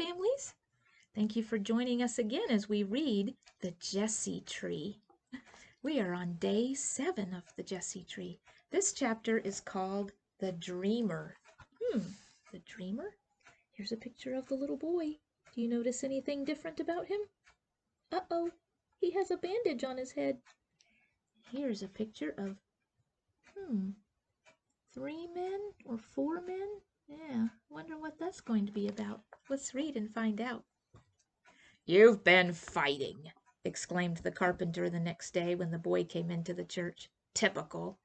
families. Thank you for joining us again as we read The Jesse Tree. We are on day 7 of The Jesse Tree. This chapter is called The Dreamer. The Dreamer? Here's a picture of the little boy. Do you notice anything different about him? Uh-oh, he has a bandage on his head. Here's a picture of, 3 men or 4 men? Yeah, wonder what that's going to be about. Let's read and find out. "You've been fighting," exclaimed the carpenter the next day when the boy came into the church. "Typical.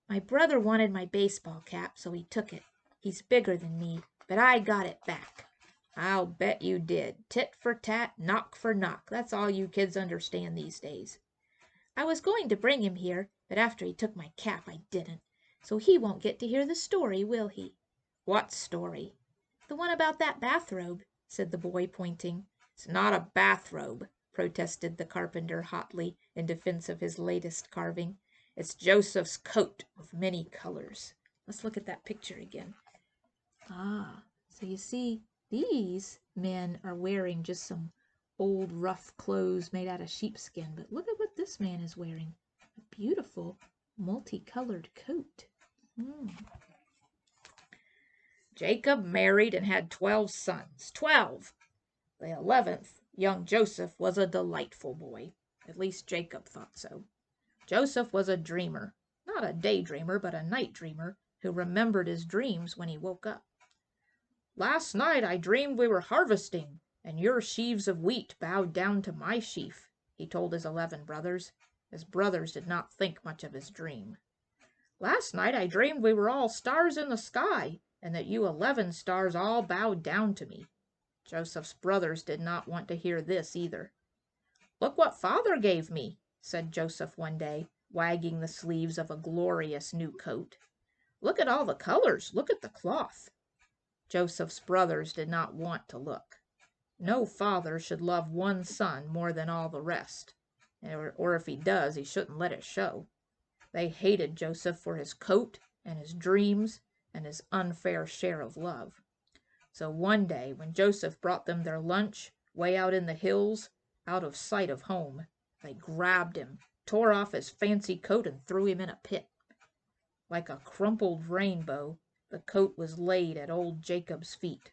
My brother wanted my baseball cap, so he took it. He's bigger than me, but I got it back." "I'll bet you did. Tit for tat, knock for knock. That's all you kids understand these days." "I was going to bring him here, but after he took my cap, I didn't. So he won't get to hear the story, will he?" "What story?" "The one about that bathrobe," said the boy, pointing. "It's not a bathrobe," protested the carpenter hotly in defense of his latest carving. "It's Joseph's coat of many colors." Let's look at that picture again. So you see, these men are wearing just some old rough clothes made out of sheepskin, but look at what this man is wearing. A beautiful multicolored coat. "Jacob married and had 12 sons. 12! The 11th, young Joseph, was a delightful boy. At least Jacob thought so. Joseph was a dreamer, not a daydreamer, but a night dreamer, who remembered his dreams when he woke up. "Last night I dreamed we were harvesting, and your sheaves of wheat bowed down to my sheaf," he told his 11 brothers. His brothers did not think much of his dream. "Last night I dreamed we were all stars in the sky, and that you 11 stars all bowed down to me." Joseph's brothers did not want to hear this either. "Look what father gave me," said Joseph one day, wagging the sleeves of a glorious new coat. "Look at all the colors. Look at the cloth." Joseph's brothers did not want to look. No father should love one son more than all the rest, or if he does, he shouldn't let it show. They hated Joseph for his coat and his dreams and his unfair share of love. So one day, when Joseph brought them their lunch way out in the hills, out of sight of home, they grabbed him, tore off his fancy coat, and threw him in a pit. Like a crumpled rainbow, the coat was laid at old Jacob's feet.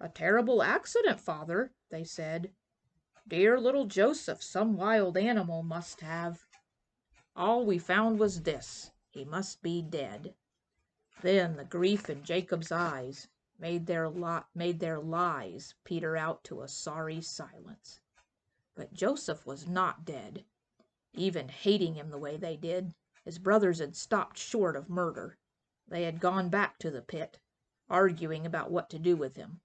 "A terrible accident, father," they said. "Dear little Joseph, some wild animal must have. All we found was this. He must be dead." Then the grief in Jacob's eyes made their lies peter out to a sorry silence. But Joseph was not dead. Even hating him the way they did, his brothers had stopped short of murder. They had gone back to the pit, arguing about what to do with him.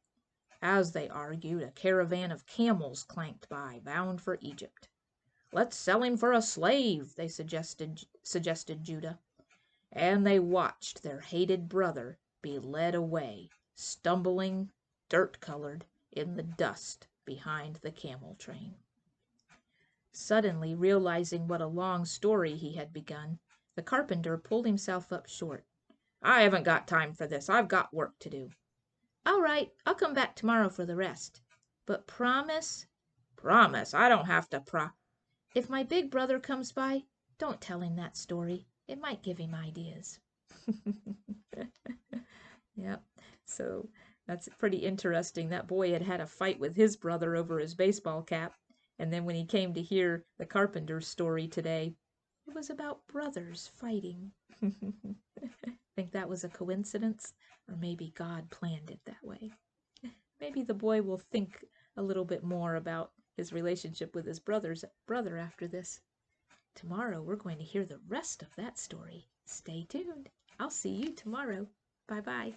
As they argued, a caravan of camels clanked by, bound for Egypt. "Let's sell him for a slave," they suggested Judah. And they watched their hated brother be led away, stumbling, dirt-colored, in the dust behind the camel train. Suddenly realizing what a long story he had begun, the carpenter pulled himself up short. "I haven't got time for this. I've got work to do." "All right, I'll come back tomorrow for the rest. But promise." "Promise? I don't have to "If my big brother comes by, don't tell him that story. It might give him ideas." Yep, so that's pretty interesting. That boy had had a fight with his brother over his baseball cap, and then when he came to hear the carpenter's story today, it was about brothers fighting. Think that was a coincidence? Or maybe God planned it that way. Maybe the boy will think a little bit more about his relationship with his brother after this. Tomorrow we're going to hear the rest of that story. Stay tuned. I'll see you tomorrow. Bye-bye.